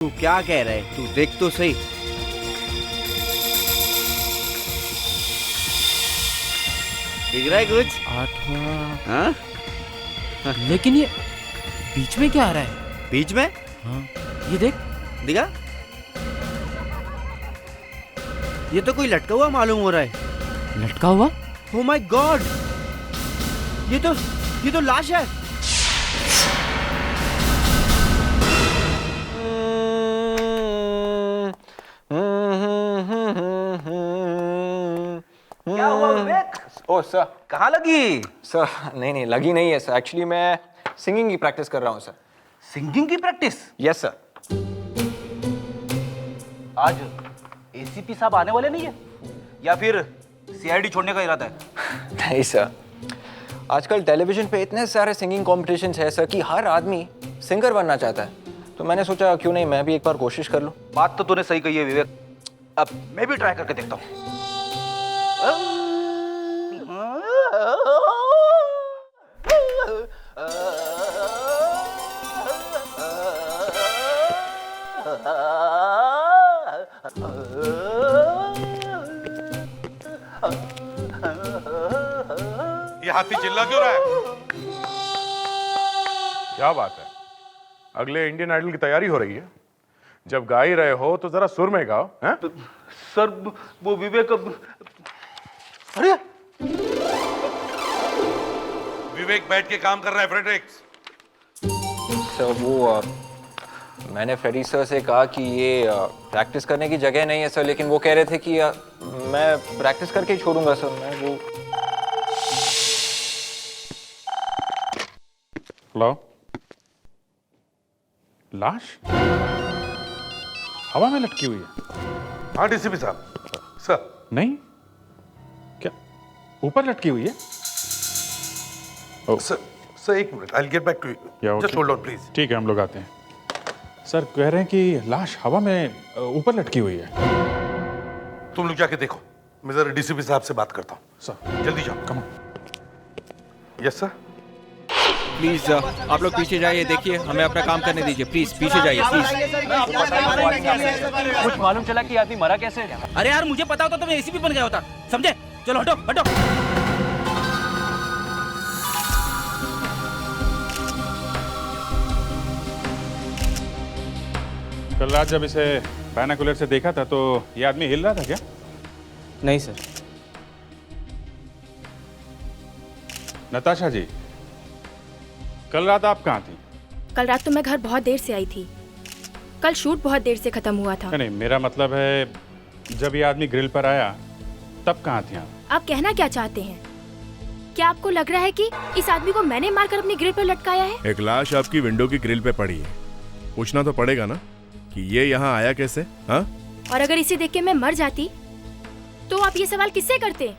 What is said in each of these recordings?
तू क्या कह रहा है? तू देख तो सही। दिख रहा है कुछ? 8वां। हाँ? लेकिन ये बीच में क्या आ रहा है? बीच में? हाँ, ये देख। दिखा? ये तो कोई लटका हुआ मालूम हो रहा है। लटका हुआ? Oh my God! ये तो लाश है। क्या हुआ विवेक? Oh sir. कहाँ लगी? सर नहीं लगी नहीं है सर, एक्चुअली मैं सिंगिंग की प्रैक्टिस कर रहा हूँ सर। सिंगिंग की प्रैक्टिस? Yes sir. आज एसीपी साहब आने वाले नहीं है या फिर सीआईडी छोड़ने का इरादा है? नहीं सर, आजकल टेलीविजन पे इतने सारे सिंगिंग कॉम्पिटिशन्स है सर कि हर आदमी सिंगर बनना चाहता है, तो मैंने सोचा क्यों नहीं मैं भी एक बार कोशिश कर लूँ। बात तो तूने सही कही है विवेक, अब मैं भी ट्राई करके देखता हूँ। ये हाथी चिल्ला क्यों रहा है? क्या बात है? अगले इंडियन आइडल की तैयारी हो रही है। जब गा ही रहे हो तो जरा सुर में गाओ। हैं? सर वो विवेक अरे विवेक बैठ के काम कर रहा है फ्रेडरिक्स। सर वो मैंने फ्रेडी सर से कहा कि ये प्रैक्टिस करने की जगह नहीं है सर, लेकिन वो कह रहे थे कि मैं प्रैक्टिस करके ही छोड़ूंगा सर। मैं वो हेलो, लाश हवा में लटकी हुई है? हाँ डीसीपी साहब। सर नहीं, क्या ऊपर लटकी हुई है? सर एक minute, I will get back to you, just hold on please. ठीक है, हम लोग आते हैं। सर कह रहे हैं कि लाश हवा में ऊपर लटकी हुई है। तुम लोग जाके देखो, मैं जरा डीसीपी साहब से बात करता हूँ। सर जल्दी जाओ। Come on. Yes sir. Please आप लोग पीछे जाइए, देखिए हमें अपना काम करने दीजिए। प्लीज पीछे जाइए प्लीज। कुछ मालूम चला कि आदमी मरा कैसे? अरे यार मुझे पता होता तो मैं एसीपी बन गया होता, समझे? चलो हटो हटो। कल रात जब इसे बायनाकुलर से देखा था तो ये आदमी हिल रहा था क्या? नहीं सर। नताशा जी, कल रात आप कहाँ थी? कल रात तो मैं घर बहुत देर से आई थी। कल शूट बहुत देर से खत्म हुआ था। नहीं, मेरा मतलब है जब ये आदमी ग्रिल पर आया तब कहाँ थी आप? आप कहना क्या चाहते हैं? क्या आपको लग रहा है कि इस आदमी को मैंने मारकर अपनी ग्रिल पर लटकाया है? एक लाश आपकी विंडो की ग्रिल पे पड़ी है, पूछना तो पड़ेगा ना कि ये यहाँ आया कैसे? हाँ? और अगर इसे देख के मैं मर जाती तो आप ये सवाल किससे करते?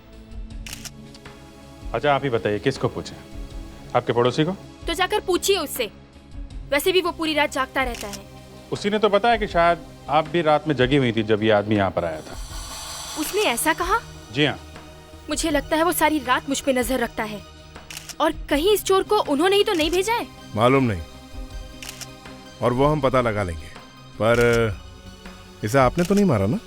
अच्छा आप ही बताइए, किसको पूछे? आपके पड़ोसी को? तो जाकर पूछिए उससे, वैसे भी वो पूरी रात जागता रहता है। उसी ने तो बताया कि शायद आप भी रात में जगी हुई थी जब ये आदमी यहाँ पर आया था। उसने ऐसा कहा? जी हाँ। मुझे लगता है वो सारी रात मुझ पे नजर रखता है, और कहीं इस चोर को उन्होंने ही तो नहीं भेजा है। मालूम नहीं, और वो हम पता लगा लेंगे, पर इसे आपने तो नहीं मारा ना?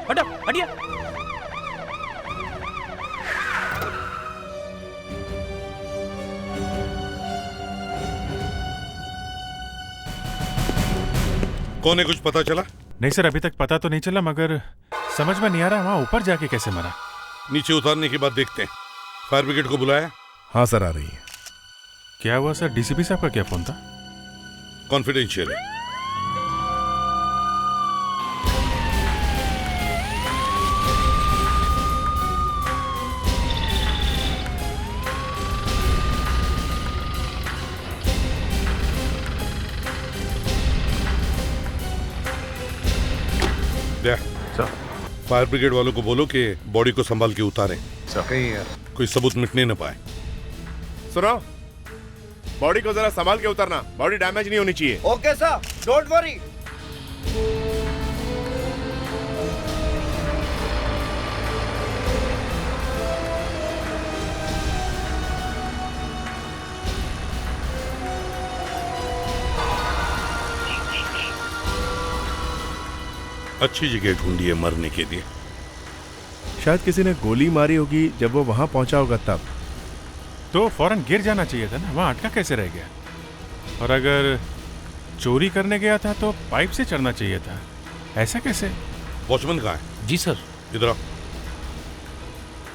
हटो हटिए। कौन है, कुछ पता चला? नहीं सर, अभी तक पता तो नहीं चला, मगर समझ में नहीं आ रहा वहां ऊपर जाके कैसे मरा। नीचे उतारने के बाद देखते हैं। फायर ब्रिगेड को बुलाया? हाँ सर, आ रही है। क्या हुआ सर? डीसीपी साहब का क्या फोन था? कॉन्फिडेंशियल है। दे सर फायर ब्रिगेड वालों को बोलो कि बॉडी को संभाल के उतारें, सर कहीं कोई सबूत मिटने न पाए। सुनो, बॉडी को जरा संभाल के उतारना, बॉडी डैमेज नहीं होनी चाहिए। Okay sir, don't worry. अच्छी जगह ढूंढी है मरने के लिए। शायद किसी ने गोली मारी होगी जब वो वहां पहुंचा होगा तब। तो फौरन गिर जाना चाहिए था ना, वहां अटका कैसे रह गया? और अगर चोरी करने गया था तो पाइप से चढ़ना चाहिए था, ऐसा कैसे? वॉचमैन कहाँ है? जी सर। इधर आओ।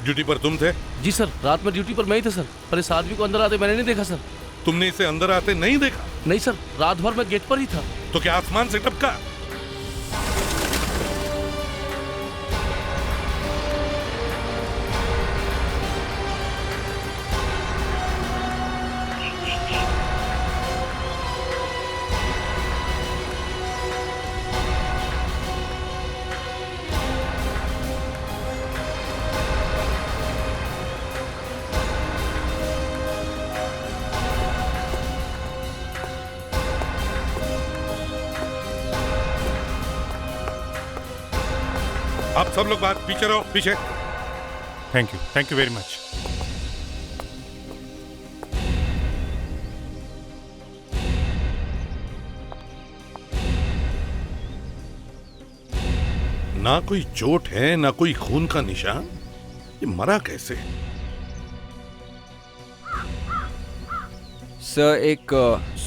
ड्यूटी पर तुम थे? जी सर, रात में ड्यूटी पर मैं ही था सर, पर इस आदमी को अंदर आते मैंने नहीं देखा सर। तुमने इसे अंदर आते नहीं देखा? नहीं सर, रात भर मैं गेट पर ही था। तो क्या आसमान से टपका? आप सब लोग बाहर पीछे रहो, पीछे। Thank you very much. ना कोई चोट है, ना कोई खून का निशान। ये मरा कैसे? सर एक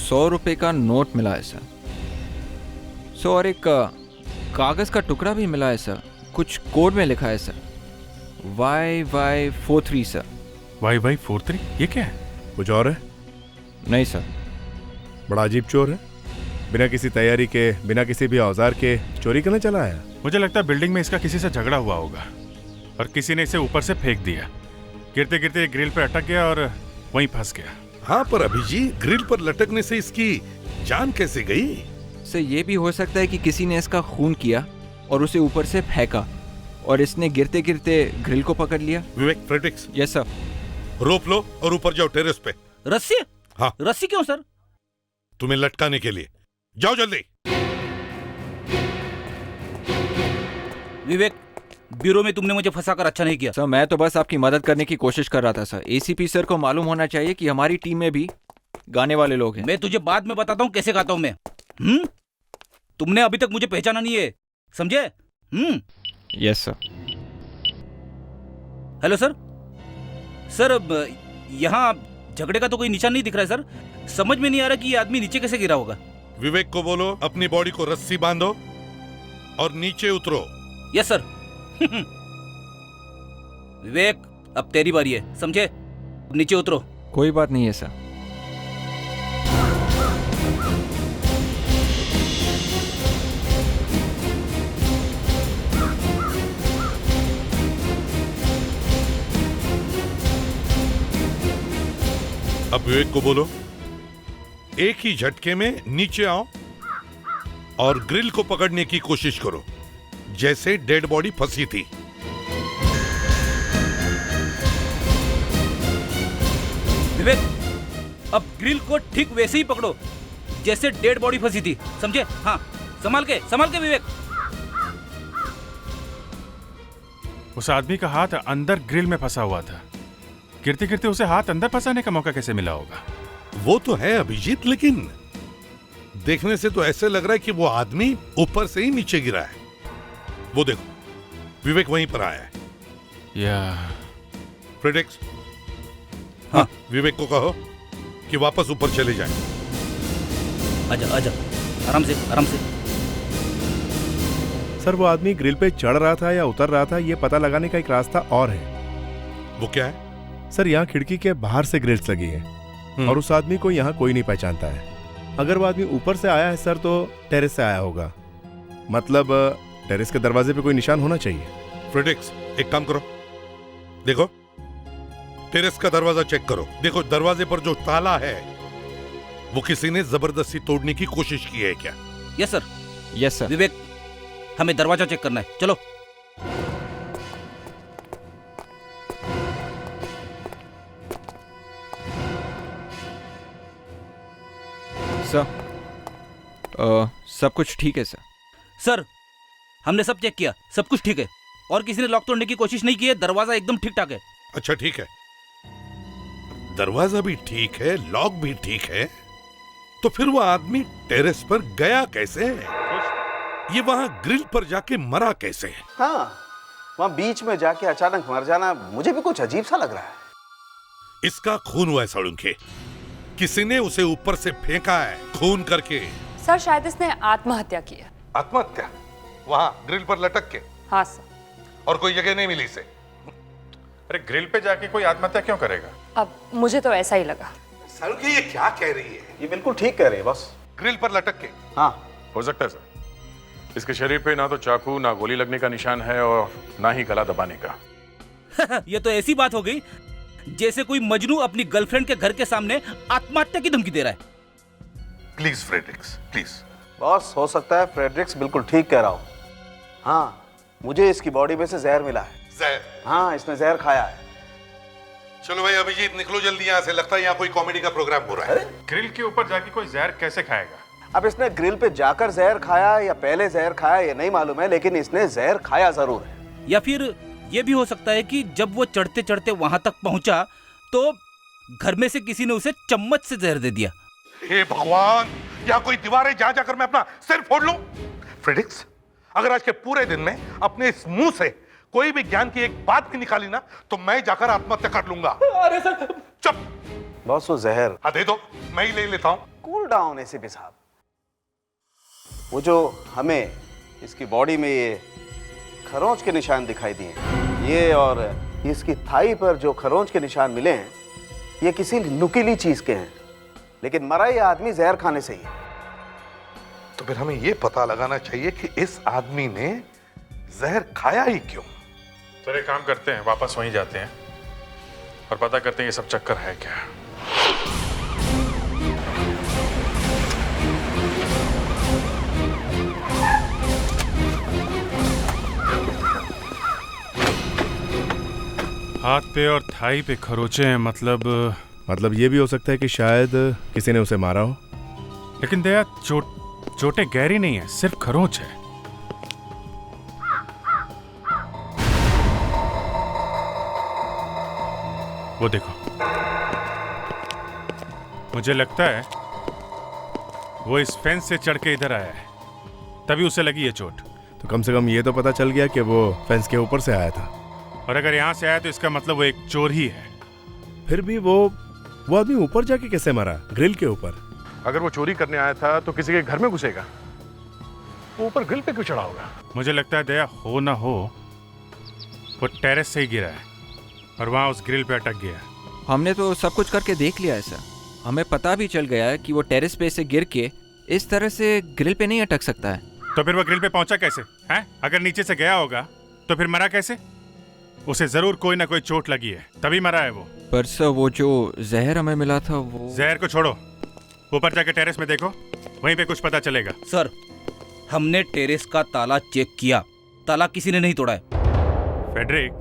100 रुपए का नोट मिला है सर। और एक कागज का टुकड़ा भी मिला है सर, कुछ कोड में लिखा है सर, YY43 सर। YY43 ये क्या है? कुछ और है? नहीं सर। बड़ा अजीब चोर है, बिना किसी तैयारी के, बिना किसी भी औजार के चोरी करने चला आया। मुझे लगता है बिल्डिंग में इसका किसी से झगड़ा हुआ होगा और किसी ने इसे ऊपर से फेंक दिया। गिरते गिरते ग्रिल पे अटक गया और वहीं फंस गया। हाँ, पर अभिजीत, ग्रिल पर लटकने से इसकी जान कैसे गई? सर ये भी हो सकता है कि किसी ने इसका खून किया और उसे ऊपर से फेंका और इसने गिरते गिरते ग्रिल को पकड़ लिया। विवेक, फ्रेडिक्स, यस सर। रोप लो और ऊपर जाओ टेरेस पे। रस्सी? हाँ। रस्सी क्यों सर? तुम्हें लटकाने के लिए। जाओ जल्दी। विवेक, ब्यूरो में तुमने मुझे फंसाकर अच्छा नहीं किया। सर मैं तो बस आपकी मदद करने की कोशिश कर रहा था सर। एसीपी सर को मालूम होना चाहिए कि हमारी टीम में भी गाने वाले लोग हैं। मैं तुझे बाद में बताता हूँ कैसे गाता हूँ मैं। तुमने अभी तक मुझे पहचाना नहीं है, समझे? Yes sir. Hello sir. Sir यहाँ झगड़े का तो कोई निशान नहीं दिख रहा है सर। समझ में नहीं आ रहा कि ये आदमी नीचे कैसे गिरा होगा। विवेक को बोलो अपनी बॉडी को रस्सी बांधो और नीचे उतरो। Yes sir. विवेक, अब तेरी बारी है, समझे? अब नीचे उतरो। कोई बात नहीं है सर। अब विवेक को बोलो एक ही झटके में नीचे आओ और ग्रिल को पकड़ने की कोशिश करो जैसे डेड बॉडी फंसी थी। विवेक, अब ग्रिल को ठीक वैसे ही पकड़ो जैसे डेड बॉडी फंसी थी, समझे? हाँ, संभाल के विवेक। उस आदमी का हाथ अंदर ग्रिल में फंसा हुआ था। गिरते गिरते उसे हाथ अंदर फंसाने का मौका कैसे मिला होगा? वो तो है अभिजीत, लेकिन देखने से तो ऐसे लग रहा है कि वो आदमी ऊपर से ही नीचे गिरा है। वो देखो, विवेक वहीं पर आया है। या फ्रेडिक्स, हाँ, विवेक को कहो कि वापस ऊपर चले जाएं। आजा, आराम से। सर वो आदमी ग्रिल पे चढ़ रहा था या उतर रहा था, ये पता लगाने का एक रास्ता और है। वो क्या है? सर यहाँ खिड़की के बाहर से ग्रिल्स लगी है और उस आदमी को यहाँ कोई नहीं पहचानता है। अगर वो आदमी ऊपर से आया है सर तो टेरेस से आया होगा, मतलब टेरेस के दरवाजे पे कोई निशान होना चाहिए। फ्रेडिक्स, एक काम करो, देखो टेरेस का दरवाजा चेक करो। देखो दरवाजे पर जो ताला है वो किसी ने जबरदस्ती तोड़ने की कोशिश की है क्या? Yes sir. Yes sir. Vivek, हमें दरवाजा चेक करना है, चलो। सर सब कुछ ठीक है सर। सर हमने सब चेक किया, सब कुछ ठीक है और किसी ने लॉक तोड़ने की कोशिश नहीं की है। दरवाजा एकदम ठीक ठाक है। अच्छा ठीक है, दरवाजा भी ठीक है, लॉक भी ठीक है, तो फिर वो आदमी टेरेस पर गया कैसे? ये वहां ग्रिल पर जाके मरा कैसे? हाँ, वहां बीच में जाके अचानक मर जाना मुझे भी कुछ अजीब सा लग रहा है। इसका खून हुआ है सड़ुंखे, किसी ने उसे ऊपर से फेंका है खून करके। सर शायद इसने आत्महत्या की है। आत्महत्या? वहां ग्रिल पर लटक के? हाँ सर। और कोई जगह नहीं मिली इसे? अरे ग्रिल पे जाके कोई आत्महत्या क्यों करेगा? अब मुझे तो ऐसा ही लगा। सड़ुंखे ये क्या कह रही है? ये बिल्कुल ठीक कह रहे हैं बॉस। ग्रिल पर लटक के? हाँ हो सकता है सर। इसके शरीर पे ना तो चाकू, ना गोली लगने का निशान है और ना ही गला दबाने का। ये तो ऐसी बात हो गई जैसे कोई मजनू अपनी गर्लफ्रेंड के घर के सामने आत्महत्या की धमकी दे रहा है। Please Fredericks please. बॉस, हो सकता है फ्रेडरिक्स बिल्कुल ठीक कह रहा हो। हाँ, मुझे इसकी बॉडी में से जहर मिला है। जहर? हाँ, इसने जहर खाया है। चलो भाई अभिजीत निकलो जल्दी यहाँ से, लगता है यहाँ कोई कॉमेडी का प्रोग्राम हो रहा है। ग्रिल के ऊपर जाके कोई जहर कैसे खाएगा? अब इसने ग्रिल पे जाकर जहर खाया या पहले जहर खाया ये नहीं मालूम है, लेकिन इसने जहर खाया जरूर है। या फिर ये भी हो सकता है कि जब वो चढ़ते चढ़ते वहां तक पहुंचा तो घर में से किसी ने उसे चम्मच से जहर दे दिया। हे भगवान, यहाँ कोई दीवारें जा जाकर मैं अपना सिर फोड़ लूं? फ्रेडरिक्स, अगर आज के पूरे दिन में अपने इस मुंह से कोई भी ज्ञान की एक बात भी निकाली ना तो मैं जाकर आत्महत्या कर लूंगा। अरे सर चुप। बॉस वो जहर। हाँ दे दो, मैं ही ले लेता हूँ। कूल डाउन एसीपी साहब। वो जो हमें इसकी बॉडी में ये खरोंच के निशान दिखाई दिए, ये और इसकी थाई पर जो खरोंच के निशान मिले हैं, ये किसी नुकीली चीज के हैं, लेकिन मरा ये आदमी जहर खाने से ही है। तो फिर हमें ये पता लगाना चाहिए कि इस आदमी ने जहर खाया ही क्यों। तो एक काम करते हैं, वापस वहीं जाते हैं और पता करते हैं ये सब चक्कर है क्या। हाथ पे और थाई पे खरोचे हैं, मतलब ये भी हो सकता है कि शायद किसी ने उसे मारा हो। लेकिन दया चोटें गहरी नहीं है, सिर्फ खरोंच है। वो देखो, मुझे लगता है वो इस फेंस से चढ़ के इधर आया है, तभी उसे लगी ये चोट। तो कम से कम ये तो पता चल गया कि वो फेंस के ऊपर से आया था। और अगर यहां से आया तो इसका मतलब वो एक चोर ही है। फिर भी वो आदमी ऊपर जाके कैसे मरा, ग्रिल के ऊपर? अगर वो चोरी करने आया था तो किसी के घर में घुसेगा, वो ऊपर ग्रिल पे क्यों चढ़ा होगा? मुझे लगता है दया हो ना हो वो टेरेस से ही गिरा है और वहां उस ग्रिल पे अटक गया। हमने तो सब कुछ करके देख लिया है सर, हमें पता भी चल गया है कि वो टेरेस पे से गिर के इस तरह से ग्रिल पे नहीं अटक सकता है। तो फिर वो ग्रिल पे पहुंचा कैसे हैं? अगर नीचे से गया होगा तो फिर मरा कैसे? उसे जरूर कोई ना कोई चोट लगी है, तभी मरा है वो। पर सर वो जो जहर हमें मिला था वो... जहर को छोड़ो, ऊपर जाके टेरेस में देखो, वहीं पे कुछ पता चलेगा। सर हमने टेरेस का ताला चेक किया, ताला किसी ने नहीं तोड़ा है। फेडरिक,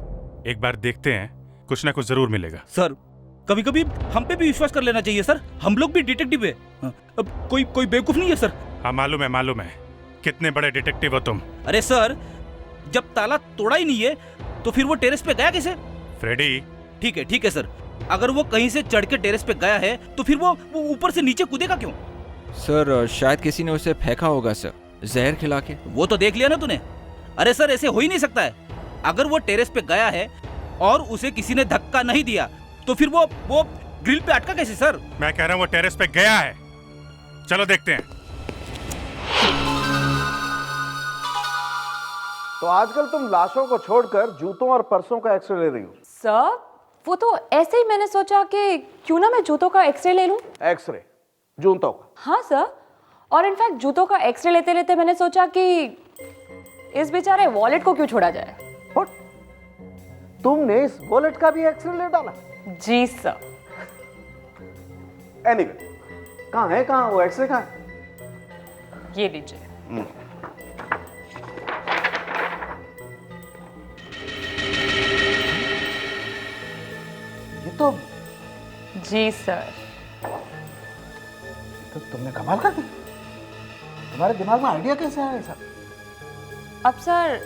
एक बार देखते हैं, कुछ ना कुछ जरूर मिलेगा। सर कभी कभी हम पे भी विश्वास कर लेना चाहिए सर, हम लोग भी डिटेक्टिव है। अब कोई बेवकूफ नहीं है सर। हाँ मालूम है, कितने बड़े डिटेक्टिव हो तुम। अरे सर जब ताला तोड़ा ही नहीं है तो फिर वो टेरेस पे गया कैसे? फ्रेडी, ठीक है सर, अगर वो कहीं से चढ़ के टेरेस पे गया है तो फिर वो ऊपर से नीचे कूदेगा क्यों? सर शायद किसी ने उसे फेंका होगा सर, जहर खिला के। वो तो देख लिया ना तूने। अरे सर ऐसे हो ही नहीं सकता है, अगर वो टेरेस पे गया है और उसे किसी ने धक्का नहीं दिया तो फिर वो ग्रिल पे अटका कैसे सर? मैं कह रहा हूँ वो टेरेस पे गया है, चलो देखते हैं। तो आजकल तुम लाशों को छोड़कर जूतों और पर्सों का एक्सरे ले रही हो? सर वो तो ऐसे ही मैंने सोचा कि क्यों ना मैं जूतों का एक्सरे ले लूं। एक्सरे जूतों का? हाँ सर, और इनफैक्ट जूतों का एक्सरे लेते लेते मैंने सोचा कि इस बेचारे वॉलेट को क्यों छोड़ा जाए। What? तुमने इस वॉलेट का भी एक्सरे ले डाला? जी सर। एनीवे, कहाँ है वो एक्सरे कहाँ है? ये लीजिए। जी सर। तो तुमने कमाल कर दी। तुम्हारे दिमाग में आइडिया कैसे आया सर? अब सर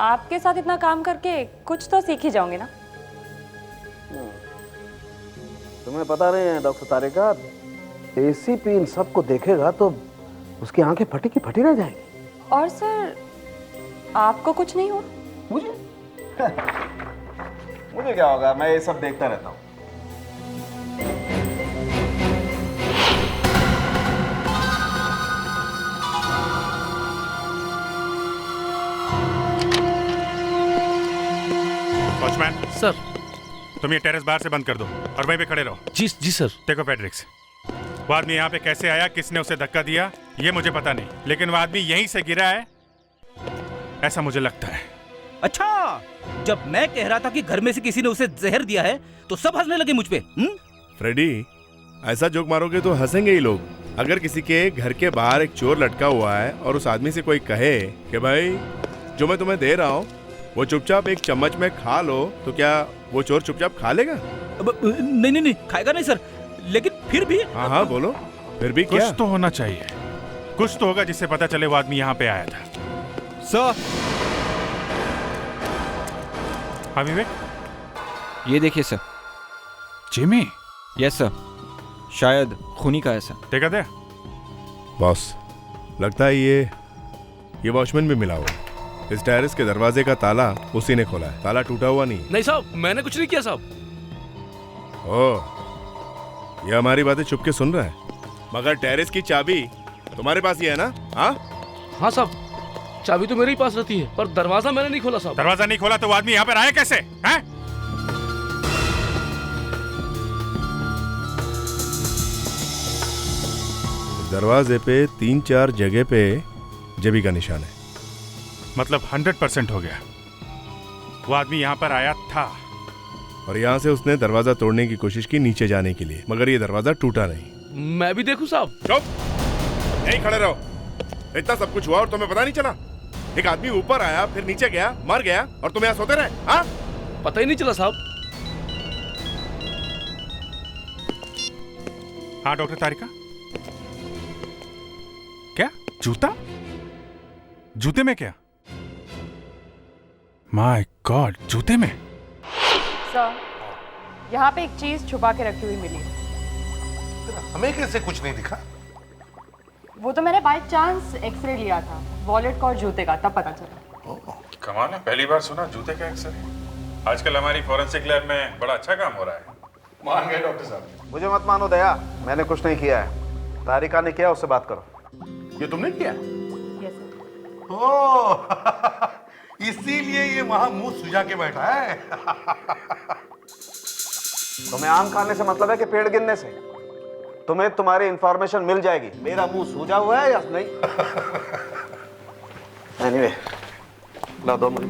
आपके साथ इतना काम करके कुछ तो सीख ही जाओगे ना। तुम्हें पता नहीं है डॉक्टर तारिका, एसीपी इन सबको देखेगा तो उसकी आंखें फटी की फटी रह जाएगी। और सर आपको कुछ नहीं हुआ? मुझे मुझे क्या होगा, मैं ये सब देखता रहता हूँ। Watchman sir. तुम ये टेरेस बाहर से बंद कर दो और वहीं पे खड़े रहो। जी जी सर। देखो फेड्रिक्स, वो आदमी यहाँ पे कैसे आया, किसने उसे धक्का दिया, ये मुझे पता नहीं, लेकिन वो आदमी यहीं से गिरा है, ऐसा मुझे लगता है। अच्छा, जब मैं कह रहा था कि घर में से किसी ने उसे जहर दिया है तो सब हंसने लगे मुझ पे। फ्रेडी, ऐसा जोक मारोगे तो हंसेंगे ही लोग। अगर किसी के घर के बाहर एक चोर लटका हुआ है और उस आदमी से कोई कहे कि भाई जो मैं तुम्हें दे रहा हूँ वो चुपचाप एक चम्मच में खा लो, तो क्या वो चोर चुपचाप खा लेगा? नहीं नहीं नहीं, खाएगा नहीं सर, लेकिन फिर भी। हाँ हाँ बोलो, फिर भी क्या? कुछ तो होना चाहिए, कुछ तो होगा जिससे पता चले वो आदमी यहाँ पे आया था। सर। हाँ विवेक, ये देखिए सर। जिमी। यस सर, शायद खूनी का ऐसा। देखा था बॉस, लगता है ये वॉचमैन भी मिला हुआ। इस टेरेस के दरवाजे का ताला उसी ने खोला है। ताला टूटा हुआ नहीं। नहीं साहब, मैंने कुछ नहीं किया साहब। ओह, ये हमारी बातें चुप के सुन रहा है, मगर टेरेस की चाबी तुम्हारे पास ही है ना? हाँ साहब, चाबी तो मेरे ही पास रहती है, पर दरवाजा मैंने नहीं खोला साहब। दरवाजा नहीं खोला तो वो आदमी यहाँ पर आया कैसे? हैं? दरवाजे पे 3-4 जगह पे जेबी का निशान है। मतलब 100% हो गया, वो आदमी यहाँ पर आया था और यहाँ से उसने दरवाजा तोड़ने की कोशिश की नीचे जाने के लिए, मगर ये दरवाजा टूटा नहीं। मैं भी देखूं साहब? चुप, नहीं खड़े रहो। इतना सब कुछ हुआ और तुम्हें पता नहीं चला? एक आदमी ऊपर आया, फिर नीचे गया, मर गया और तुम यहाँ सोते रहे? हाँ, पता ही नहीं चला साहब। हाँ डॉक्टर तारिका, क्या जूता? जूते में क्या? माय गॉड, जूते में? सर, यहाँ पे एक चीज छुपा के रखी हुई मिली। हमें कैसे कुछ नहीं दिखा? वो तो मैंने बाय चांस एक्सरे लिया था, वॉलेट का और जूते का, तब पता चला। कमाल है, पहली बार सुना जूते का एक्सरे। आजकल हमारी फॉरेंसिक लैब में बड़ा अच्छा काम हो रहा है। मान गए डॉक्टर साहब। मुझे मत मानो दया, मैंने कुछ नहीं किया है। तारिका ने किया, उससे बात करो। ये तुमने किया? Yes sir. ओह, इसीलिए ये वहां मुंह सुझा के बैठा है। तुम्हें आम खाने से मतलब है कि पेड़ गिनने से? तुम्हें तुम्हारी इंफॉर्मेशन मिल जाएगी। मेरा मुंह सूजा हुआ है या नहीं? एनीवे, ला दो मुझे।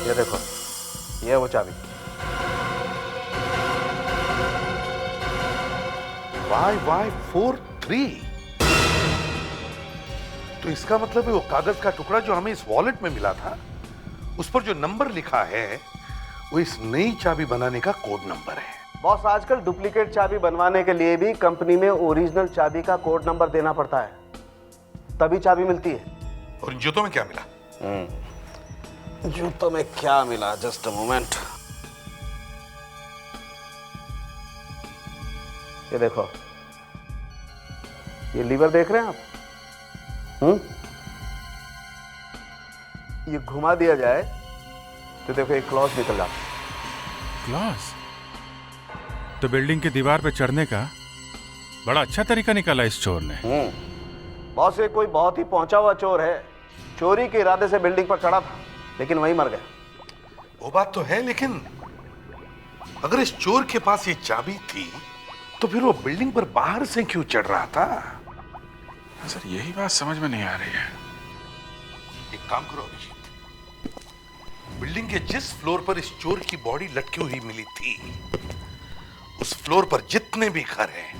ये देखो, ये वो चाबी। YY43। तो इसका मतलब है वो कागज का टुकड़ा जो हमें इस वॉलेट में मिला था, उस पर जो नंबर लिखा है वो इस नई चाबी बनाने का कोड नंबर है। बॉस, आजकल डुप्लीकेट चाबी बनवाने के लिए भी कंपनी में ओरिजिनल चाबी का कोड नंबर देना पड़ता है, तभी चाबी मिलती है। और इन जूतों में क्या मिला? जूतों में क्या मिला? Just a moment. ये देखो, ये लीवर देख रहे हैं आप? ये घुमा दिया जाए तो देखो एक क्लॉज निकल जाता है। क्लॉज? तो बिल्डिंग की दीवार पे चढ़ने का बड़ा अच्छा तरीका निकाला इस चोर ने। बॉस, ये कोई बहुत ही पहुंचा हुआ चोर है। चोरी के इरादे से बिल्डिंग पर चढ़ा था, लेकिन वहीं मर गया। वो बात तो है, लेकिन अगर इस चोर के पास ये चाबी थी तो फिर वो बिल्डिंग पर बाहर से क्यों चढ़ रहा था? सर, यही बात समझ में नहीं आ रही है। एक काम करो अभिजीत, बिल्डिंग के जिस फ्लोर पर इस चोर की बॉडी लटकी हुई मिली थी, उस फ्लोर पर जितने भी घर हैं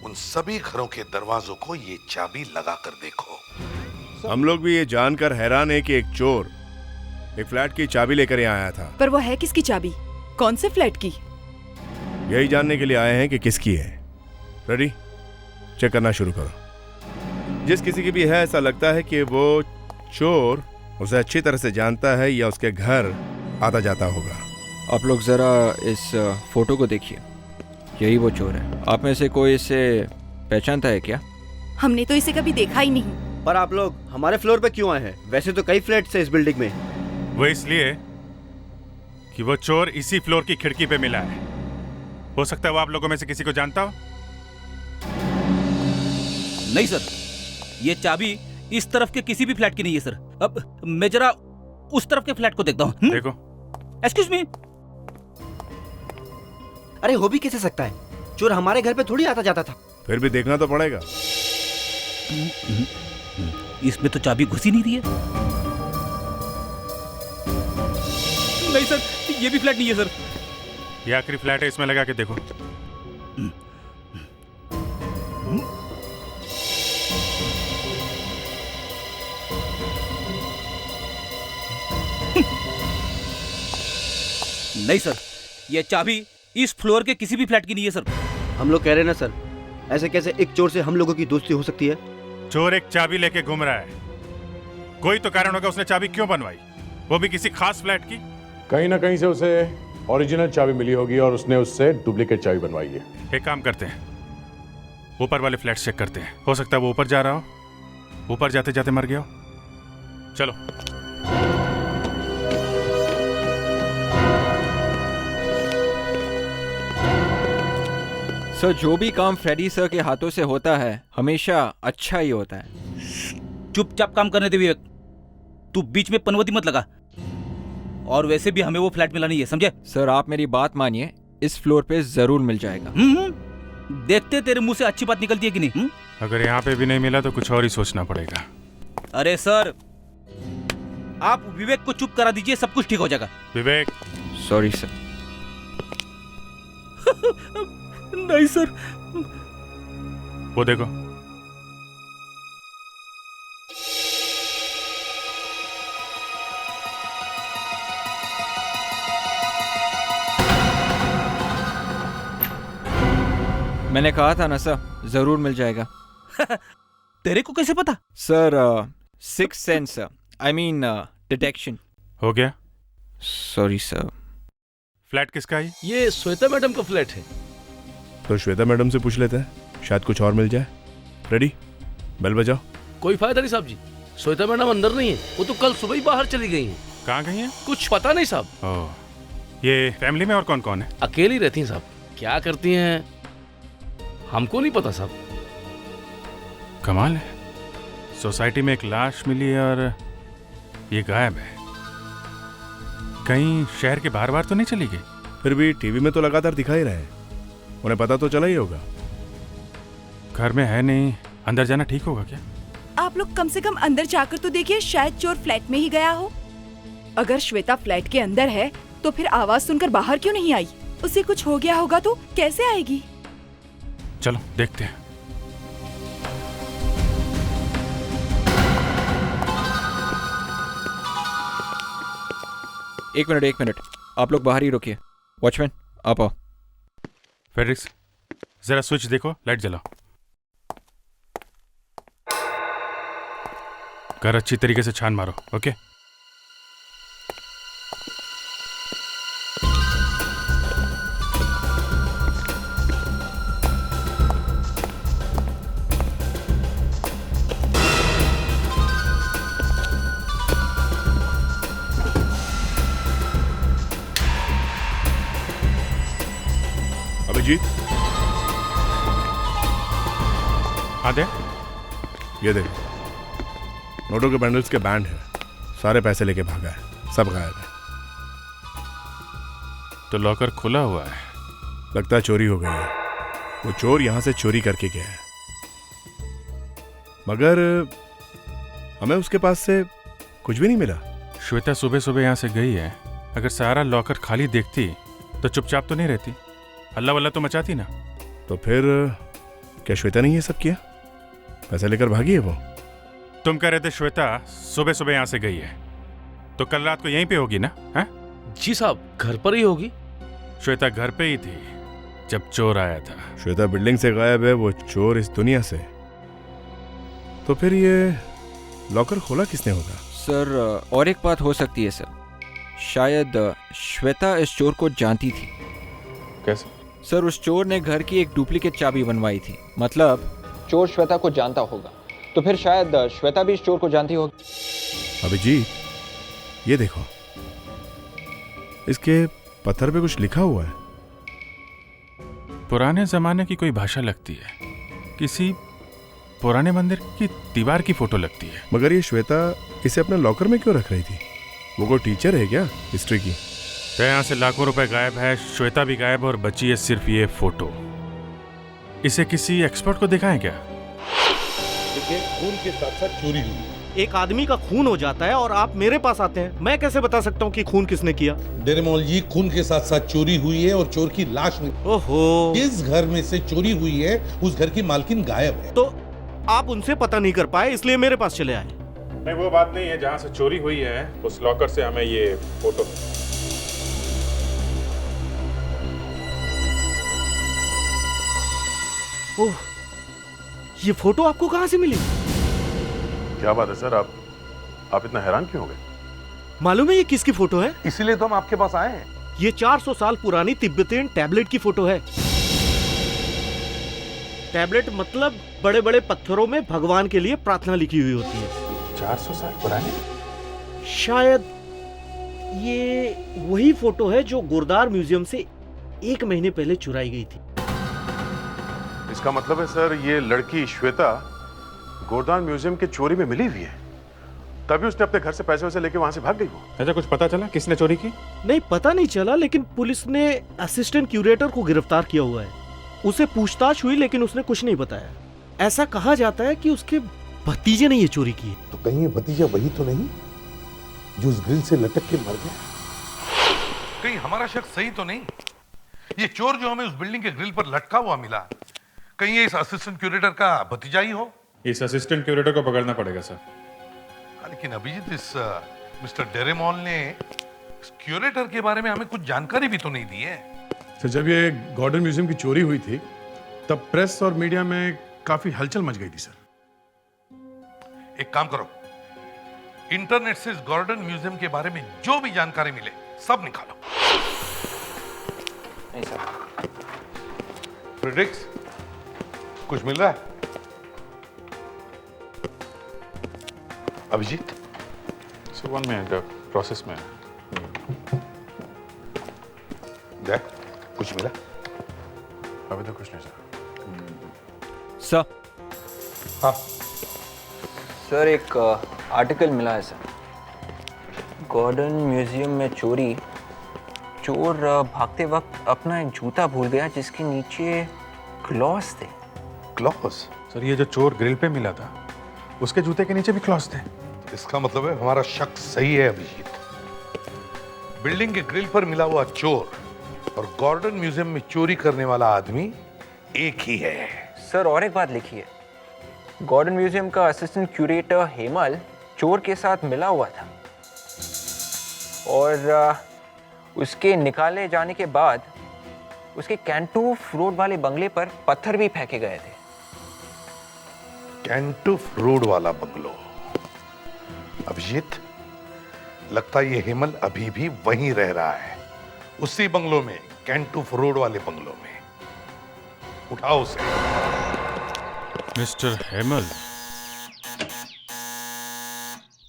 उन सभी घरों के दरवाजों को ये चाबी लगा कर देखो। हम लोग भी ये जानकर हैरान है कि एक चोर एक फ्लैट की चाबी लेकर यहाँ आया था। पर वो है किसकी चाबी? कौन से फ्लैट की? यही जानने के लिए आए हैं कि किसकी है। रेडी? चेक करना शुरू करो। जिस किसी की भी है, ऐसा लगता है कि वो चोर उसे अच्छी तरह से जानता है या उसके घर आता जाता होगा। आप लोग ज़रा इस फोटो को देखिए, यही वो चोर है। आप में से कोई इसे पहचानता है क्या? हमने तो इसे कभी देखा ही नहीं। पर आप लोग हमारे फ्लोर पे क्यों आए हैं? वैसे तो कई फ्लैट्स हैं इस बिल्डिंग में। वो इसलिए कि वो चोर इसी फ्लोर की खिड़की पे मिला है। हो सकता है वो आप लोगों में से किसी को जानता हो। नहीं सर, ये चाबी इस तरफ के किसी भी फ्लैट की नहीं है सर। अब मैं जरा उस तरफ के फ्लैट को देखता हूँ। देखो। Excuse me. अरे हो भी कैसे सकता है? चोर हमारे घर पे थोड़ी आता जाता था। फिर भी देखना तो पड़ेगा। इसमें तो चाबी घुस ही नहीं रही है। नहीं सर, ये भी फ्लैट नहीं है सर। ये आखिरी फ्लैट है, इसमें लगा के देखो। नहीं सर, ये चाबी इस फ्लोर के किसी भी फ्लैट की नहीं है सर। हम लोग कह रहे हैं ना सर, ऐसे कैसे एक चोर से हम लोगों की दोस्ती हो सकती है? चोर एक चाबी लेके घूम रहा है, कोई तो कारण होगा उसने चाबी क्यों बनवाई, वो भी किसी खास फ्लैट की। कहीं ना कहीं से उसे ओरिजिनल चाबी मिली होगी और उसने उससे डुप्लीकेट चाबी बनवाई है। एक काम करते हैं, ऊपर वाले फ्लैट चेक करते हैं। हो सकता है वो ऊपर जा रहा हो, ऊपर जाते जाते मर गया हो। चलो। सर, जो भी काम फ्रेडी सर के हाथों से होता है हमेशा अच्छा ही होता है। चुपचाप काम करने दे विवेक, तू बीच में पनवती मत लगा। और वैसे भी हमें वो फ्लैट मिला नहीं है, समझे? सर आप मेरी बात मानिए, इस फ्लोर पे जरूर मिल जाएगा। देखते तेरे मुंह से अच्छी बात निकलती है कि नहीं। अगर यहाँ पे भी नहीं मिला तो कुछ और ही सोचना पड़ेगा। अरे सर, आप विवेक को चुप करा दीजिए, सब कुछ ठीक हो जाएगा। विवेक। Sorry sir. नहीं सर। वो देखो। मैंने कहा था ना सर, जरूर मिल जाएगा। तेरे को कैसे पता? Sir six sense, I mean detection. हो गया? Sorry sir. फ्लैट किसका है? ये श्वेता मैडम का फ्लैट है। तो श्वेता मैडम से पूछ लेते हैं, शायद कुछ और मिल जाए। रेडी? बेल बजाओ। कोई फायदा नहीं साहब जी, श्वेता मैडम अंदर नहीं है, वो तो कल सुबह ही बाहर चली गई हैं। कहाँ गई हैं? कुछ पता नहीं साहब। ओह, ये फैमिली में और कौन कौन है? अकेली रहती हैं साहब, क्या करती हैं हमको नहीं पता साहब। कमाल है, सोसाइटी में एक लाश मिली है और ये गायब है। कहीं शहर के बाहर बाहर तो नहीं चली गई? फिर भी टीवी में तो लगातार दिखा ही रहे हैं, उन्हें पता तो चला ही होगा। घर में है नहीं, अंदर जाना ठीक होगा क्या? आप लोग कम से कम अंदर जाकर तो देखिए, शायद चोर फ्लैट में ही गया हो। अगर श्वेता फ्लैट के अंदर है तो फिर आवाज सुनकर बाहर क्यों नहीं आई? उसे कुछ हो गया होगा तो कैसे आएगी? चलो देखते हैं। एक मिनट, आप लोग बाहर ही रुकिए। वॉचमैन आप आओ। फेड्रिक्स, जरा स्विच देखो, लाइट जलाओ। घर अच्छी तरीके से छान मारो, ओके? अभिजीत, हाँ दे। ये देख, नोटों के बंडल्स के बैंड है, सारे पैसे लेके भागा है, सब गायब है। तो लॉकर खुला हुआ है। लगता है चोरी हो गई है। वो चोर यहां से चोरी करके गया है, मगर हमें उसके पास से कुछ भी नहीं मिला। श्वेता सुबह सुबह यहाँ से गई है, अगर सारा लॉकर खाली देखती तो चुपचाप तो नहीं रहती, हल्ला वल्ला तो मचाती ना। तो फिर क्या श्वेता ने ये सब किया? पैसा लेकर भागी है वो? तुम कह रहे थे श्वेता सुबह सुबह यहाँ से गई है, तो कल रात को यहीं पे होगी ना? हैं? जी साहब, घर पर ही होगी। श्वेता घर पे ही थी जब चोर आया था। श्वेता बिल्डिंग से गायब है, वो चोर इस दुनिया से। तो फिर ये लॉकर खोला किसने होगा? सर और एक बात हो सकती है सर, शायद श्वेता इस चोर को जानती थी। कैसे? सर उस चोर ने घर की एक डुप्लीकेट चाबी बनवाई थी, मतलब चोर श्वेता को जानता होगा, तो फिर शायद श्वेता भी इस चोर को जानती होगी। अभिजीत, ये देखो, इसके पत्थर पे कुछ लिखा हुआ है। पुराने जमाने की कोई भाषा लगती है, किसी पुराने मंदिर की दीवार की फोटो लगती है। मगर ये श्वेता इसे अपने लॉकर में क्यों रख रही थी? वो कोई टीचर है क्या हिस्ट्री की? तो यहाँ से लाखों रुपए गायब है, श्वेता भी गायब और बची है सिर्फ ये फोटो। इसे किसी एक्सपर्ट को दिखाएं क्या? खून के साथ साथ चोरी हुई। एक आदमी का खून हो जाता है और आप मेरे पास आते हैं, मैं कैसे बता सकता हूँ कि खून किसने किया? डेरेमोल जी, खून के साथ साथ चोरी हुई है और चोर की लाश मिली। ओहो, जिस घर में से चोरी हुई है उस घर की मालकिन गायब है। तो आप उनसे पता नहीं कर पाए इसलिए मेरे पास चले आए। नहीं, वो बात नहीं है। जहाँ से चोरी हुई है उस लॉकर से हमें ये फोटो। ओह, ये फोटो आपको कहाँ से मिली? क्या बात है सर, आप इतना हैरान क्यों हो गए? मालूम है ये किसकी फोटो है? इसीलिए तो हम आपके पास आए हैं। ये 400 साल पुरानी तिब्बतियन टैबलेट की फोटो है। टैबलेट मतलब बड़े बड़े पत्थरों में भगवान के लिए प्रार्थना लिखी हुई होती है। 400 साल पुरानी? शायद ये वही फोटो है जो गुरदार म्यूजियम से 1 महीने पहले चुराई गई थी। इसका मतलब है सर, ये लड़की श्वेता गोरदान म्यूजियम के चोरी में मिली हुई है, तभी उसने अपने घर से पैसे वैसे लेके वहां से भाग गई वो। अच्छा, कुछ पता चला किसने चोरी की? नहीं, पता नहीं चला, लेकिन पुलिस ने असिस्टेंट क्यूरेटर को गिरफ्तार किया हुआ है। उसे पूछताछ हुई लेकिन उसने कुछ नहीं बताया। ऐसा कहा जाता है कि उसके भतीजे ने ये चोरी की है। तो कहीं ये भतीजा वही तो नहीं जो उस ग्रिल से लटक के मर गया? कहीं हमारा शक सही तो नहीं? ये चोर जो हमें उस बिल्डिंग के ग्रिल पर लटका हुआ मिला, कहीं ये इस असिस्टेंट क्यूरेटर का भतीजा ही हो? इस असिस्टेंट क्यूरेटर को पकड़ना पड़ेगा सर। लेकिन अभिजीत, इस मिस्टर डेरेमोल ने इस क्यूरेटर के बारे में हमें कुछ जानकारी भी तो नहीं दी है। तो जब ये गॉर्डन म्यूजियम की चोरी हुई थी तब प्रेस और मीडिया में काफी हलचल मच गई थी सर। एक काम करो, इंटरनेट से इस गॉर्डन म्यूजियम के बारे में जो भी जानकारी मिले सब निकालो। नहीं सर। फ्रेडरिक्स, कुछ मिल रहा है? अभिजीत, सर 1 मिनट, प्रोसेस में। देख, कुछ मिला? अभी तो कुछ नहीं सर। सर। हाँ सर, एक आर्टिकल मिला है सर। गॉर्डन म्यूजियम में चोरी। चोर भागते वक्त अपना एक जूता भूल गया जिसके नीचे क्लॉस थे। क्लॉस? सर, ये जो चोर ग्रिल पे मिला था उसके जूते के नीचे भी क्लॉस थे। इसका मतलब है हमारा शक सही है अभिजीत। बिल्डिंग के ग्रिल पर मिला हुआ चोर और गॉर्डन म्यूजियम में चोरी करने वाला आदमी एक ही है। सर, और एक बात लिखी है, गॉर्डन म्यूजियम का असिस्टेंट क्यूरेटर हेमल चोर के साथ मिला हुआ था और उसके निकाले जाने के बाद उसके कैंटूफ रोड वाले बंगले पर पत्थर भी फेंके गए थे। कैंटूफ रोड वाला बंगलो? अभिजीत, लगता है ये हेमल अभी भी वहीं रह रहा है, उसी बंगलो में, कैंटूफ रोड वाले बंगलो में। उठाओ उसे। मिस्टर हेमल,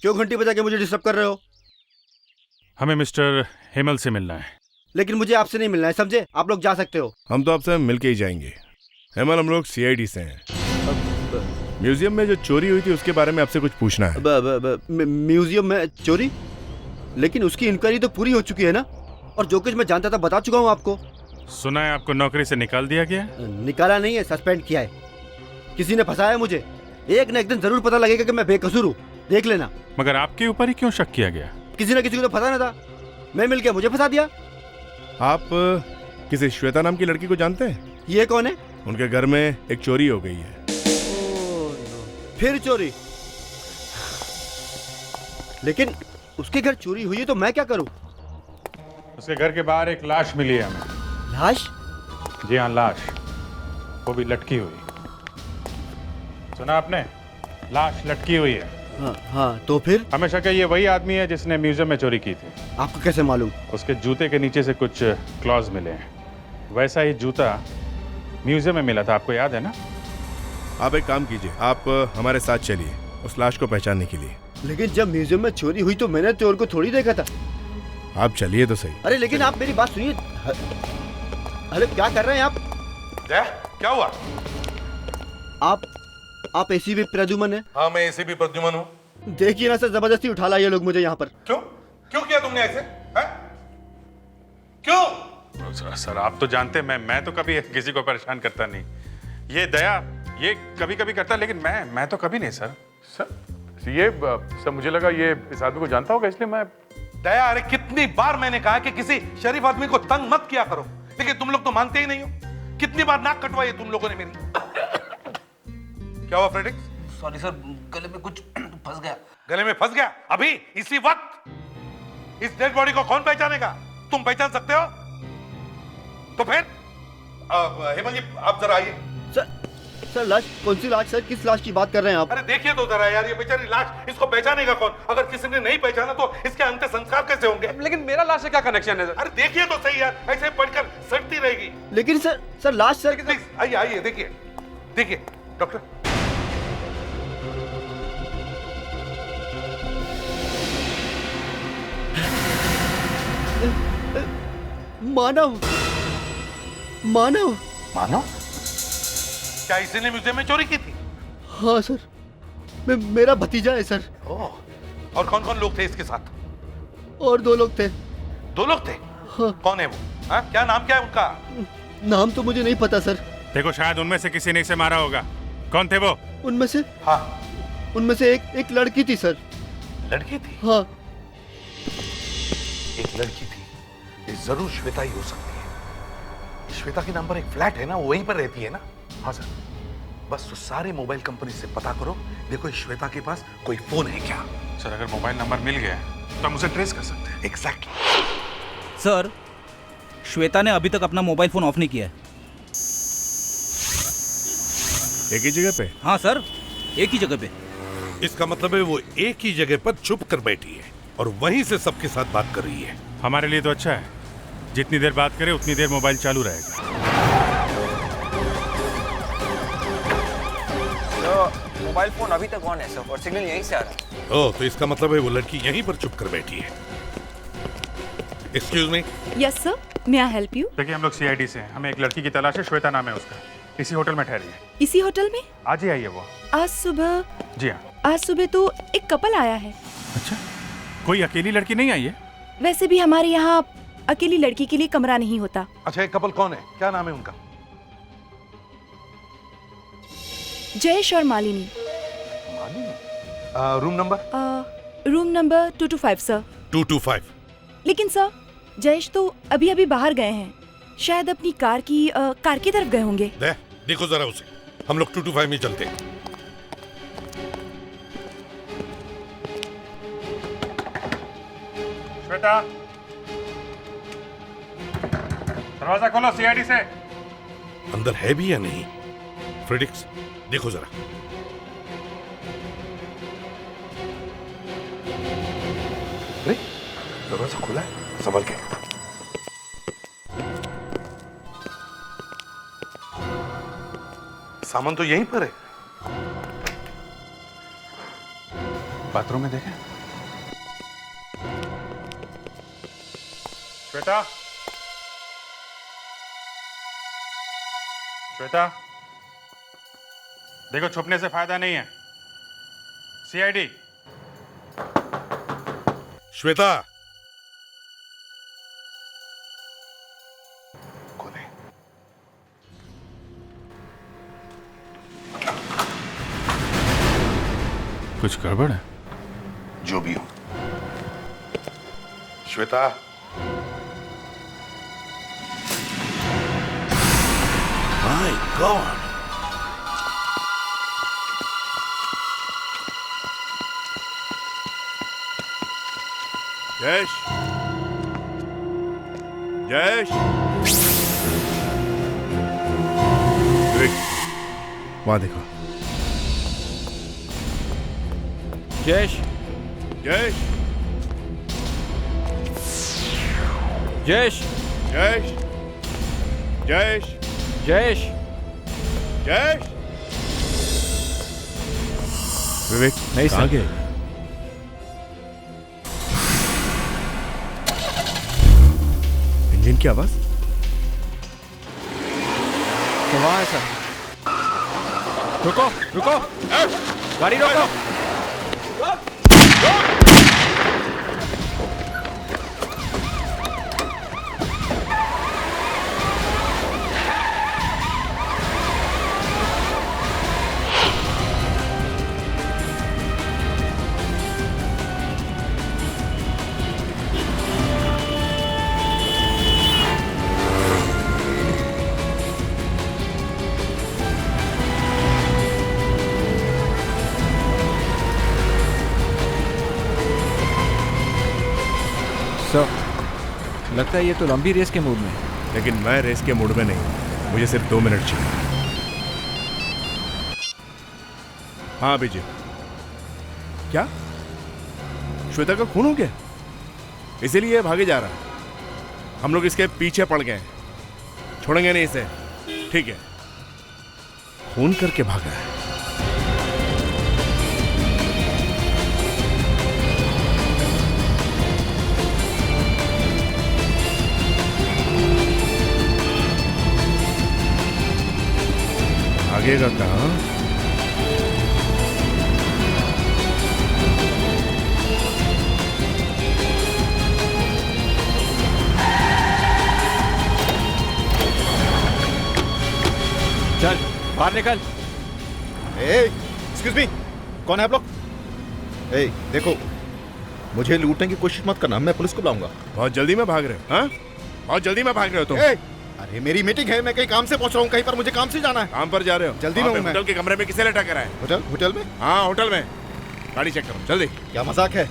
क्यों घंटी बजा के मुझे डिस्टर्ब कर रहे हो? हमें मिस्टर हेमल से मिलना है। लेकिन मुझे आपसे नहीं मिलना है, समझे? आप लोग जा सकते हो। हम तो आपसे मिलके ही जाएंगे। हेमल, हम लोग सीआईडी से हैं। म्यूजियम में जो चोरी हुई थी उसके बारे में आपसे कुछ पूछना है। म्यूजियम में चोरी? लेकिन उसकी इंक्वायरी तो पूरी हो चुकी है ना, और जो कुछ मैं जानता था बता चुका हूँ आपको। सुना है आपको नौकरी से निकाल दिया गया? निकाला नहीं है, सस्पेंड किया है। किसी ने फंसाया मुझे। एक न एक दिन जरूर पता लगेगा कि मैं बेकसूर हूँ, देख लेना। मगर आपके ऊपर ही क्यों शक किया गया? किसी न किसी को तो फंसाना था, मैं मिल गया, मुझे फंसा दिया। आप किसी श्वेता नाम की लड़की को जानते हैं? ये कौन है? उनके घर में एक चोरी हो गई है। फिर चोरी? लेकिन उसके घर चोरी हुई है तो मैं क्या करूं? उसके घर के बाहर एक लाश मिली है हमें। लाश? जी हाँ, लाश, वो भी लटकी हुई। सुना आपने? लाश लटकी हुई है। हाँ, तो फिर? हमें शक है ये वही आदमी है जिसने म्यूजियम में चोरी की थी। आपको कैसे मालूम? उसके जूते के नीचे से कुछ क्लॉज मिले हैं। वैसा ही जूता म्यूजियम में मिला था, आपको याद है ना? आप एक काम कीजिए, आप हमारे साथ चलिए उस लाश को पहचानने के लिए। लेकिन जब म्यूजियम में चोरी हुई तो मैंने चोर को थोड़ी देखा था। आप चलिए तो सही। अरे लेकिन आप मेरी बात सुनिए। अरे क्या कर रहे हैं आप? क्या हुआ? आप एसीपी प्रद्युमन है? हाँ, मैं एसीपी प्रद्युमन हूँ। देखिए ना सर, जबरदस्ती उठा लाए ये लोग मुझे यहाँ पर। क्यों किया तुमने ऐसे? क्यों? सर आप तो जानते हैं मैं तो कभी किसी को परेशान करता नहीं। ये दया ये कभी कभी करता, लेकिन मैं तो कभी नहीं सर। सर मुझे लगा ये इस आदमी को जानता होगा, इसलिए मैं। दया, अरे कितनी बार मैंने कहा कि किसी शरीफ आदमी को तंग मत किया करो, लेकिन तुम लोग तो मानते ही नहीं हो। कितनी बार नाक कटवाई तुम लोगों ने मेरी। क्या हुआ फ्रेडिक्स? सॉरी सर, गले में कुछ फंस गया। गले में फंस गया? अभी इसी वक्त? इस डेड बॉडी को कौन पहचानेगा? तुम पहचान सकते हो? तो फिर हेमंत जी आप जरा आइए। सर लाश? कौन सी लाश सर? किस लाश की बात कर रहे हैं आप? अरे देखिए तो जरा यार, ये बेचारी लाश, इसको पहचानेगा कौन? अगर किसी ने नहीं पहचाना तो इसके अंतिम संस्कार कैसे होंगे? लेकिन मेरा लाश से क्या कनेक्शन है? अरे देखिए तो सही यार, ऐसे पढ़कर सड़ती रहेगी। लेकिन सर लाश सर। आइए आइए, देखिए डॉक्टर। मानव। क्या इसी ने म्यूजियम में चोरी की थी? हाँ सर, मेरा भतीजा है सर। और कौन कौन लोग थे इसके साथ? और 2 लोग थे। 2 लोग थे? हाँ। कौन है वो? क्या नाम क्या है उनका? नाम तो मुझे नहीं पता सर। देखो शायद उनमें से किसी ने इसे मारा होगा। कौन थे वो? उनमें से? हाँ, उनमें से एक लड़की थी सर। लड़की थी? हाँ, एक लड़की थी। ये जरूर श्वेता ही हो सकती है। श्वेता के नाम पर एक फ्लैट है ना, वो वहीं पर रहती है ना? हाँ सर, बस तो सारे मोबाइल कंपनी से पता करो, देखो श्वेता के पास कोई फोन है क्या? सर अगर मोबाइल नंबर मिल गया तो हम उसे ट्रेस कर सकते हैं। एग्जैक्टली। सर, श्वेता ने अभी तक अपना मोबाइल फोन ऑफ नहीं किया है। एक ही जगह पे? हाँ सर, एक ही जगह पे। इसका मतलब है वो एक ही जगह पर छुप कर बैठी है और वहीं से सबके साथ बात कर रही है। हमारे लिए तो अच्छा है, जितनी देर बात करे उतनी देर मोबाइल चालू रहेगा। तो मोबाइल फोन अभी तक ऑन है सर, और सिग्नल यहीं से आ रहा है। ओह, तो इसका मतलब है वो लड़की यहीं पर छुप कर बैठी है। Excuse me. Yes sir, may I help you? देखिए हम लोग सीआईडी से हैं, हमें एक लड़की की तलाश है, श्वेता नाम है उसका। इसी होटल में ठहरी है। इसी होटल में? आज ही आई है वो। आज सुबह? जी हाँ। आज सुबह तो एक कपल आया है। अच्छा, कोई अकेली लड़की नहीं आई है? वैसे भी हमारे यहाँ अकेली लड़की के लिए कमरा नहीं होता। अच्छा, एक कपल कौन है? क्या नाम है उनका? जयेश और Malini. Room number? Room number 225 sir. 225। लेकिन सर, जयेश तो अभी अभी बाहर गए हैं, शायद अपनी कार की तरफ गए होंगे। देखो जरा उसे, हम लोग 225 में चलते हैं। श्वेता, दरवाजा खोलो सीआईडी से। अंदर है भी या नहीं? फ्रेडिक्स, देखो जरा। अरे दरवाजा खुला है, संभल के। सामान तो यहीं पर है। बाथरूम में देखें। श्वेता, श्वेता, देखो छुपने से फायदा नहीं है। सीआईडी। श्वेता। कौन है? कुछ गड़बड़ है? जो भी हो। Shweta, my God. जयेश, जयेश, वहां देखो। जयेश, जयेश, जयेश, जयेश, जयेश, जयेश, जयेश। विवेक नहीं कहाँ सर। गए? इंजन की आवाज? तो वहाँ है सर। रुको, रुको, गाड़ी रोको। सर, लगता है ये तो लंबी रेस के मूड में है। लेकिन मैं रेस के मूड में नहीं हूं। मुझे सिर्फ 2 मिनट चाहिए। हाँ अभिजीत, क्या श्वेता का खून हो गया? इसीलिए भागे जा रहा है। हम लोग इसके पीछे पड़ गए, छोड़ेंगे नहीं इसे। ठीक है, खून करके भागा है। भागेगा कहाँ? चल बाहर निकल। एक्सक्यूज मी, कौन है आप लोग? ए, देखो, मुझे लूटने की कोशिश मत करना, मैं पुलिस को बुलाऊंगा। बहुत जल्दी में भाग रहे हो? हाँ, बहुत जल्दी में भाग रहे हो तुम? अरे मेरी मीटिंग है, मैं कहीं काम से पहुंच रहा हूँ, कहीं पर मुझे काम से जाना है। काम पर जा रहे हो? जल्दी में हूँ मैं। होटल के कमरे में किसे लेटा कर आए? होटल में? हाँ होटल में। गाड़ी चेक करो जल्दी। क्या मजाक है?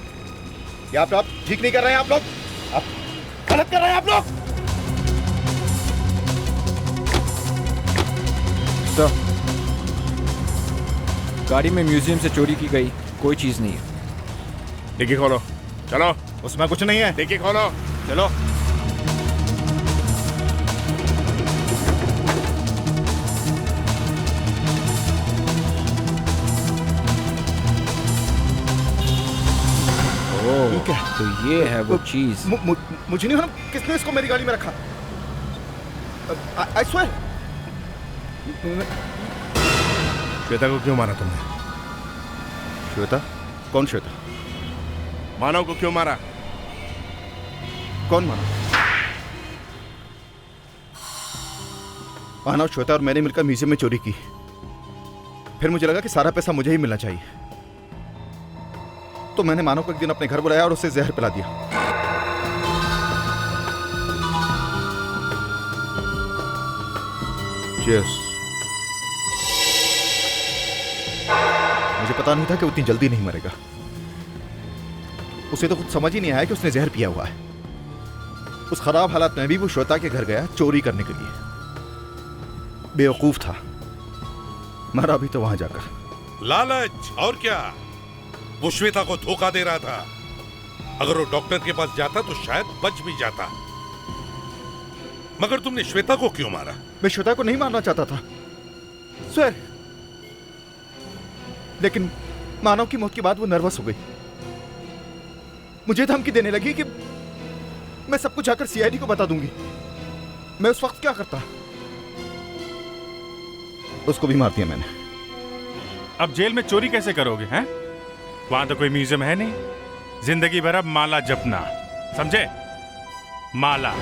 क्या आप ठीक नहीं कर रहे हैं? आप लोग आप गलत कर रहे हैं आप लोग। सर, गाड़ी में म्यूजियम से चोरी की गई कोई चीज नहीं है। डिक्की खोलो, चलो। उसमें कुछ नहीं है। डिक्की खोलो, चलो। ठीक है, तो ये है वो चीज। मुझे नहीं मालूम किसने इसको मेरी गाड़ी में रखा। I swear। श्वेता को क्यों मारा तुमने? श्वेता? कौन श्वेता? मानव को क्यों मारा? कौन मानव? मानव, श्वेता और मैंने मिलकर म्यूजियम में चोरी की। फिर मुझे लगा कि सारा पैसा मुझे ही मिलना चाहिए, तो मैंने मानव को एक दिन अपने घर बुलाया और उसे जहर पिला दिया। Cheers। मुझे पता नहीं था कि उतनी जल्दी नहीं मरेगा। उसे तो कुछ समझ ही नहीं आया कि उसने जहर पिया हुआ है। उस खराब हालात में भी वो श्वेता के घर गया चोरी करने के लिए। बेवकूफ था, मरा भी तो वहां जाकर। लालच और क्या? वो श्वेता को धोखा दे रहा था। अगर वो डॉक्टर के पास जाता तो शायद बच भी जाता। मगर तुमने श्वेता को क्यों मारा? मैं श्वेता को नहीं मारना चाहता था सर, लेकिन मानव की मौत के बाद वो नर्वस हो गई। मुझे धमकी देने लगी कि मैं सब कुछ जाकर सीआईडी को बता दूंगी। मैं उस वक्त क्या करता? उसको भी मार दिया मैंने। अब जेल में चोरी कैसे करोगे हैं? वहां तो कोई म्यूजियम है नहीं। जिंदगी भर अब माला जपना, समझे? माला।